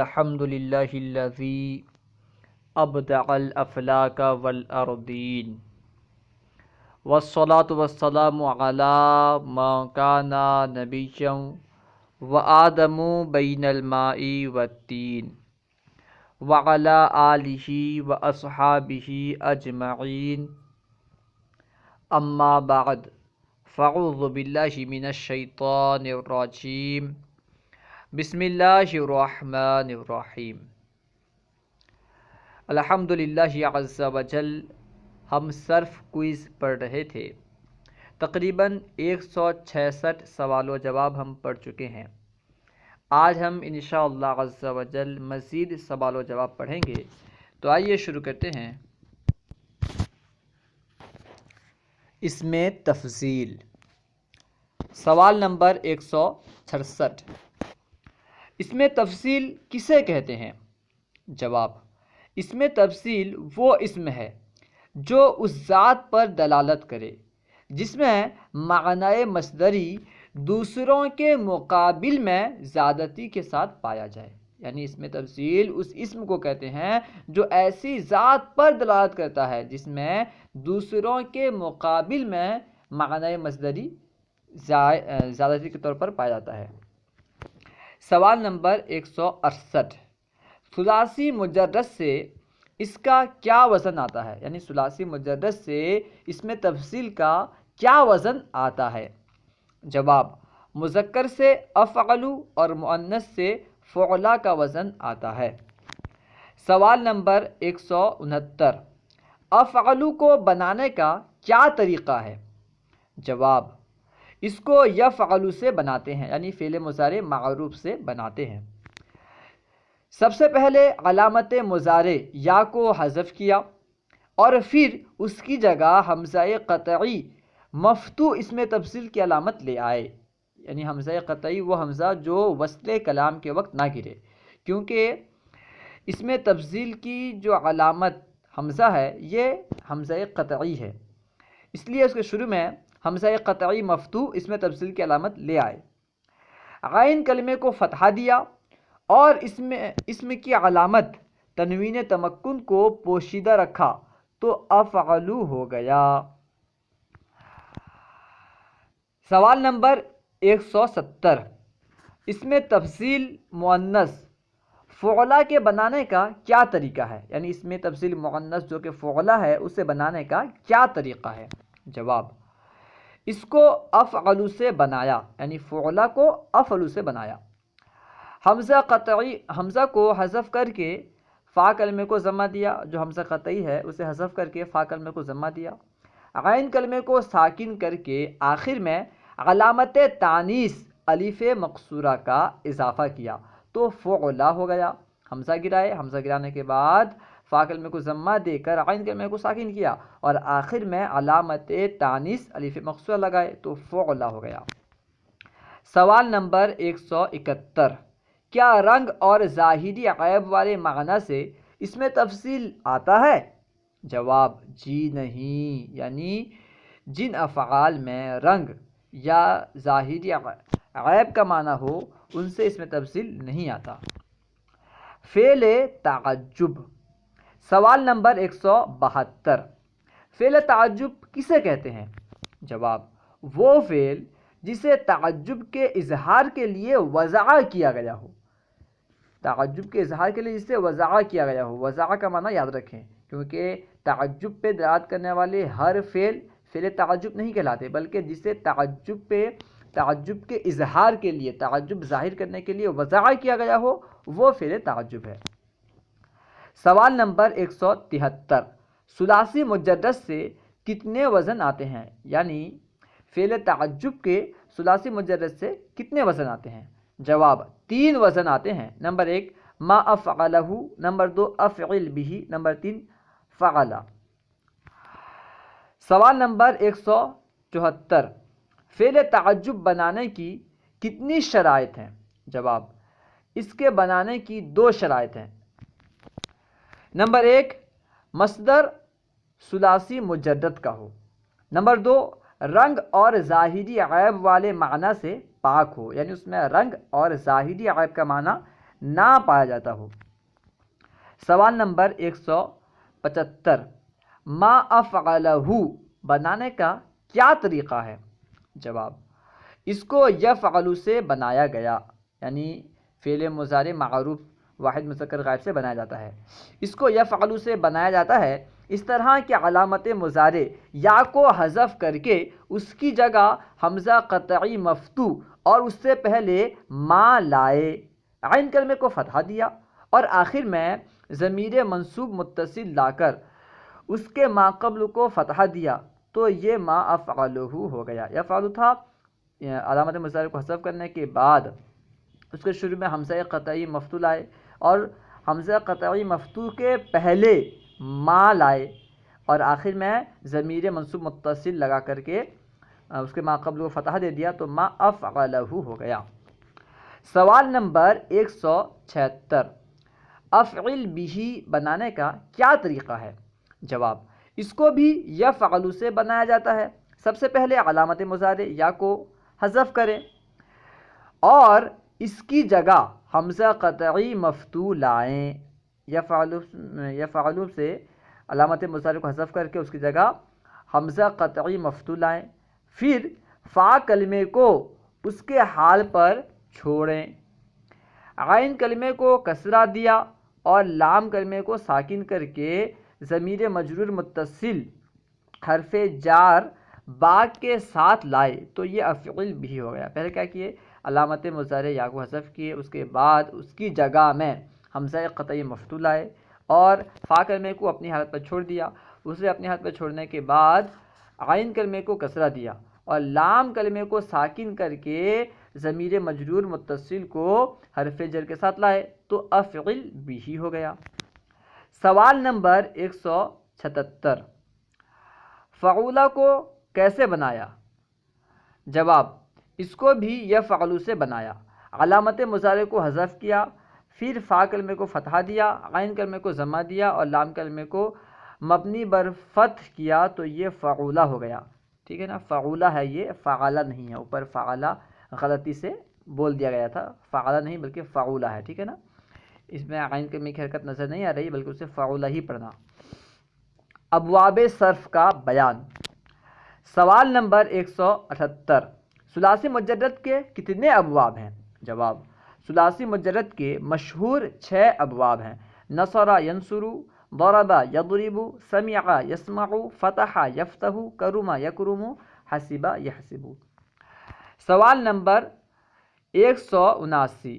الحمد للہ الذی ابدع الافلاک والارضین والصلاة والسلام علی من کان نبیا وآدم بین الماء والتین وعلی آلہ واصحابہ اجمعین اما بعد فاعوذ باللہ من الشیطان الرجیم بسم اللہ الرحمن الرحیم۔ الحمد للہ عز وجل، ہم صرف کوئز پڑھ رہے تھے۔ تقریباً 166 سوال و جواب ہم پڑھ چکے ہیں۔ آج ہم انشاءاللہ عز وجل مزید سوال و جواب پڑھیں گے، تو آئیے شروع کرتے ہیں۔ اس میں تفصیل، سوال نمبر 166، اس میں تفصیل کسے کہتے ہیں؟ جواب، اس میں تفصیل وہ اسم ہے جو اس ذات پر دلالت کرے جس میں معنی مصدری دوسروں کے مقابل میں زیادتی کے ساتھ پایا جائے۔ یعنی اس میں تفصیل اس اسم کو کہتے ہیں جو ایسی ذات پر دلالت کرتا ہے جس میں دوسروں کے مقابل میں معنی مصدری زیادتی کے طور پر پایا جاتا ہے۔ سوال نمبر 168، ثلاثی مجرد سے اس کا کیا وزن آتا ہے؟ یعنی ثلاثی مجرد سے اس میں تفصیل کا کیا وزن آتا ہے؟ جواب، مذکر سے افعلو اور مؤنث سے فعلا کا وزن آتا ہے۔ سوال نمبر 169، افعلو کو بنانے کا کیا طریقہ ہے؟ جواب، اس کو یفعلو سے بناتے ہیں، یعنی فعل مضارع معروف سے بناتے ہیں۔ سب سے پہلے علامت مضارع یا کو حذف کیا اور پھر اس کی جگہ حمزہ قطعی مفتوح اس میں تفصیل کی علامت لے آئے۔ یعنی حمزہ قطعی وہ حمزہ جو وصل کلام کے وقت نہ گرے، کیونکہ اس میں تفصیل کی جو علامت حمزہ ہے یہ حمزہ قطعی ہے، اس لیے اس کے شروع میں حمزہ قطعی مفتوح اس میں تفصیل کی علامت لے آئے۔ عین کلمے کو فتحہ دیا اور اسم کی علامت تنوین تمکن کو پوشیدہ رکھا تو افعلو ہو گیا۔ سوال نمبر 170، اس میں تفصیل مؤنث فعلا کے بنانے کا کیا طریقہ ہے؟ یعنی اس میں تفصیل مؤنث جو کہ فعلا ہے اسے بنانے کا کیا طریقہ ہے؟ جواب، اس کو افعلو سے بنایا، یعنی فعلا کو افعلو سے بنایا۔ حمزہ کو حذف کر کے فا کلمے کو ضمہ دیا، جو حمزہ قطعی ہے اسے حذف کر کے فا کلمے کو ضمہ دیا۔ عین کلمے کو ساکن کر کے آخر میں علامت تانیث الف مقصورہ کا اضافہ کیا تو فعلا ہو گیا۔ حمزہ گرائے، حمزہ گرانے کے بعد فا کلمے کو ضمہ دے کر عین کلمے کو ساکن کیا اور آخر میں علامت تانیث الف مقصورہ لگائے تو فعلا ہو گیا۔ سوال نمبر 171، کیا رنگ اور ظاہری عیب والے معنی سے اس میں تفصیل آتا ہے؟ جواب، جی نہیں، یعنی جن افعال میں رنگ یا ظاہری عیب کا معنی ہو ان سے اس میں تفصیل نہیں آتا۔ فعل تعجب، سوال نمبر 172، فعل تعجب کسے کہتے ہیں؟ جواب، وہ فعل جسے تعجب کے اظہار کے لیے وضع کیا گیا ہو۔ تعجب کے اظہار کے لیے جسے وضع کیا گیا ہو، وضع کا معنی یاد رکھیں، کیونکہ تعجب پہ دلالت کرنے والے ہر فعل تعجب نہیں کہلاتے، بلکہ جسے تعجب کے اظہار کے لیے، تعجب ظاہر کرنے کے لیے وضع کیا گیا ہو وہ فعل تعجب ہے۔ سوال نمبر 173، ثلاثی مجرد سے کتنے وزن آتے ہیں؟ یعنی فعل تعجب کے ثلاثی مجرد سے کتنے وزن آتے ہیں؟ جواب، 3 وزن آتے ہیں۔ نمبر 1 ما افعلہ، نمبر 2 افعل بہ، نمبر 3 فعلا۔ سوال نمبر 174، فعل تعجب بنانے کی کتنی شرائط ہیں؟ جواب، اس کے بنانے کی 2 شرائط ہیں۔ نمبر 1 مصدر ثلاثی مجرد کا ہو، نمبر 2 رنگ اور ظاہری عیب والے معنی سے پاک ہو، یعنی اس میں رنگ اور ظاہری عیب کا معنی نہ پایا جاتا ہو۔ سوال نمبر 175، ما افعلہ بنانے کا کیا طریقہ ہے؟ جواب، اس کو یفعل سے بنایا گیا، یعنی فعل مضارع معروف واحد مذکر غائب سے بنایا جاتا ہے۔ اس کو یفعل سے بنایا جاتا ہے اس طرح کہ علامت مضارع یا کو حذف کر کے اس کی جگہ حمزہ قطعی مفتوح اور اس سے پہلے ما لائے، عین کلمے کو فتحہ دیا اور آخر میں ضمیر منصوب متصل لا کر اس کے ما قبل کو فتحہ دیا، تو یہ ما افعلہ ہو گیا۔ یفعل تھا، علامت مضارع کو حذف کرنے کے بعد اس کے شروع میں حمزہ قطعی مفتوح لائے اور حمزہ قطعی مفتوح کے پہلے ما لائے اور آخر میں ضمیر منصوب متصل لگا کر کے اس کے ما قبل کو فتحہ دے دیا، تو ما افعلہ ہو گیا۔ سوال نمبر 176، افعل بہ بنانے کا کیا طریقہ ہے؟ جواب، اس کو بھی یفعل سے بنایا جاتا ہے۔ سب سے پہلے علامت مضارع یا کو حذف کریں اور اس کی جگہ حمزہ قطعی مفتوح لائیں۔ یفعل سے علامت مضارع کو حذف کر کے اس کی جگہ حمزہ قطعی مفتوح لائیں، پھر فا کلمے کو اس کے حال پر چھوڑیں، عین کلمے کو کسرہ دیا اور لام کلمے کو ساکن کر کے ضمیر مجرور متصل حرف جار با کے ساتھ لائے، تو یہ افعل بھی ہو گیا۔ پہلے کیا کیے؟ علامت مضارع یا کو حذف کیے، اس کے بعد اس کی جگہ میں حمزہ قطعی مفتوح لائے اور فا کلمے کو اپنی حالت پر چھوڑ دیا، اسے اپنی حالت پر چھوڑنے کے بعد عین کلمے کو کسرہ دیا اور لام کلمے کو ساکن کر کے ضمیر مجرور متصل کو حرف جر کے ساتھ لائے، تو افعل بھی ہو گیا۔ سوال نمبر 177، فعولہ کو کیسے بنایا؟ جواب، اس کو بھی یفعل سے بنایا۔ علامت مضارع کو حذف کیا، پھر فا کلمے کو فتحہ دیا، عین کلمے کو ضمہ دیا اور لام کلمے کو مبنی بر فتح کیا، تو یہ فعولہ ہو گیا۔ ٹھیک ہے نا، فعولہ ہے، یہ فعالہ نہیں ہے، اوپر فعالہ غلطی سے بول دیا گیا تھا، فعالہ نہیں بلکہ فعولہ ہے۔ ٹھیک ہے نا، اس میں عین کلمے کی حرکت نظر نہیں آ رہی بلکہ اسے فعولہ ہی پڑھنا۔ ابواب صرف کا بیان۔ سوال نمبر 178، ثلاثی مجرد کے کتنے ابواب ہیں؟ جواب، ثلاثی مجرد کے مشہور 6 ابواب ہیں: نصر ینصر، ضرب یضرب، سمع یسمع، فتح یفتح، کرم یکرم، حسب یحسب۔ سوال نمبر 179،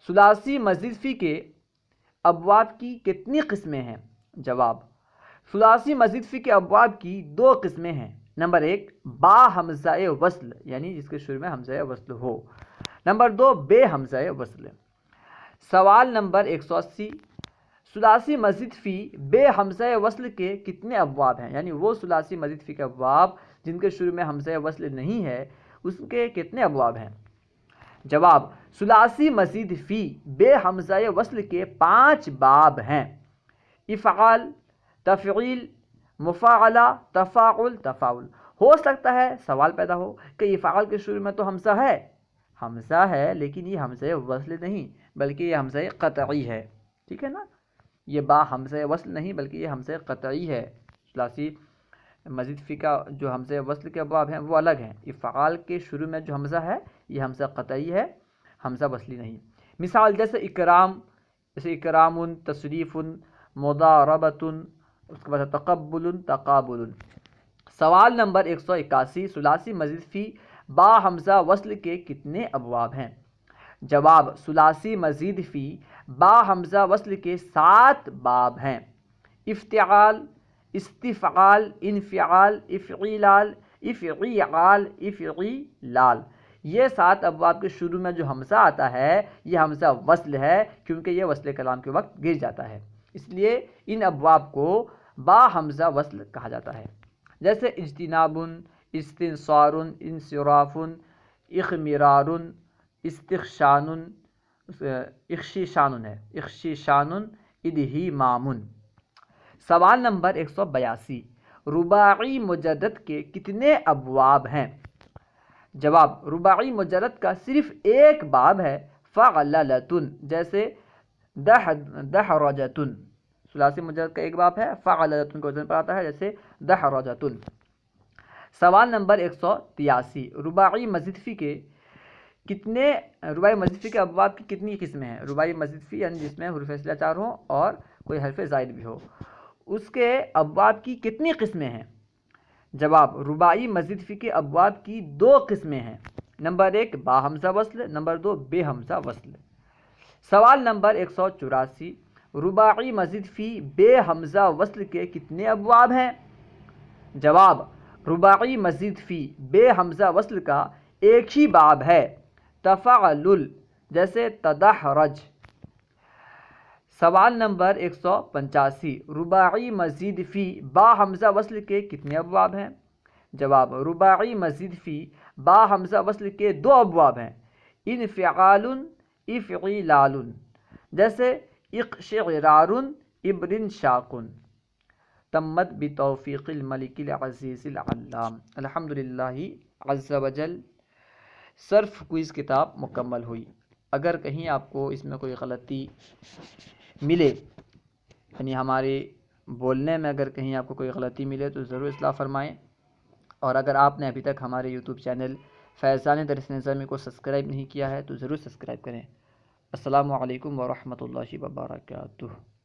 ثلاثی مزید فی کے ابواب کی کتنی قسمیں ہیں؟ جواب، ثلاثی مزید فی کے ابواب کی 2 قسمیں ہیں۔ نمبر 1، با حمزہ وصل، یعنی جس کے شروع میں حمزہ وصل ہو۔ نمبر 2، بے حمزہ وصل۔ سوال نمبر 180، ثلاثی مزید فی بے حمزہ وصل کے کتنے ابواب ہیں؟ یعنی وہ ثلاثی مزید فی کے ابواب جن کے شروع میں حمزہ وصل نہیں ہے، اس کے کتنے ابواب ہیں؟ جواب، ثلاثی مزید فی بے حمزہ وصل کے 5 باب ہیں: افعال، تفعیل، مفاعلہ، تفاعل، تفاعل۔ ہو سکتا ہے سوال پیدا ہو کہ افعال کے شروع میں تو حمزہ ہے لیکن یہ حمزہ وصل نہیں بلکہ یہ حمزہ قطعی ہے۔ ٹھیک ہے نا، یہ با حمزہ وصل نہیں بلکہ یہ حمزہ قطعی ہے۔ ثلاثی مزید فی کا جو حمزہ وصل کے ابواب ہیں وہ الگ ہیں۔ افعال کے شروع میں جو حمزہ ہے یہ حمزہ قطعی ہے، حمزہ وصلی نہیں۔ مثال جیسے اکرام، تصریف، مضاربۃ، اس کے بعد تقبل، تقابل۔ سوال نمبر 181، ثلاثی مزید فی با حمزہ وصل کے کتنے ابواب ہیں؟ جواب، ثلاثی مزید فی با حمزہ وصل کے 7 باب ہیں: افتعال، استفعال، انفعال، افعیلال، افعیعال، افعیلال۔ یہ 7 ابواب کے شروع میں جو حمزہ آتا ہے یہ حمزہ وصل ہے، کیونکہ یہ وصل کلام کے وقت گر جاتا ہے، اس لیے ان ابواب کو با حمزہ وصل کہا جاتا ہے۔ جیسے اجتناب، استنصار، انصراف، اخمرار، استخشان، اخشیشان ہے، اخشیشان، ادہیمام۔ سوال نمبر 182، رباعی مجرد کے کتنے ابواب ہیں؟ جواب، رباعی مجرد کا صرف ایک باب ہے، فعللتن، جیسے دحرجتن، ثلاثی مجرد کا ایک باب ہے، فعللتن کا وزن پر آتا ہے جیسے دحرجتن۔ سوال نمبر 183، رباعی مزید فی کے ابواب کی کتنی قسمیں ہیں؟ رباعی مزید فی یعنی جس میں حروف اصلیہ 4 ہوں اور کوئی حرف زائد بھی ہو، اس کے ابواب کی کتنی قسمیں ہیں؟ جواب، رباعی مزید فی کے ابواب کی 2 قسمیں ہیں، نمبر 1 با حمزہ وصل، نمبر 2 بے حمزہ وصل۔ سوال نمبر 184، رباعی مزید فی بے حمزہ وصل کے کتنے ابواب ہیں؟ جواب، رباعی مزید فی بے حمزہ وصل کا ایک ہی باب ہے، تفعلل، جیسے تدحرج۔ سوال نمبر 185، رباعی مزید فی با حمزہ وصل کے کتنے ابواب ہیں؟ جواب، رباعی مزید فی با حمزہ وصل کے 2 ابواب ہیں، انفعال، افعلال، جیسے اقشعرار، ابرنشاق۔ تمت بتوفیق الملک العزیز العلام۔ الحمدللہ عز وجل صرف کوئز کتاب مکمل ہوئی۔ اگر کہیں آپ کو اس میں کوئی غلطی ملے، یعنی ہمارے بولنے میں اگر کہیں آپ کو کوئی غلطی ملے تو ضرور اصلاح فرمائیں، اور اگر آپ نے ابھی تک ہمارے یوٹیوب چینل فیضان درس نظامی کو سبسکرائب نہیں کیا ہے تو ضرور سبسکرائب کریں۔ السلام علیکم ورحمۃ اللہ وبرکاتہ۔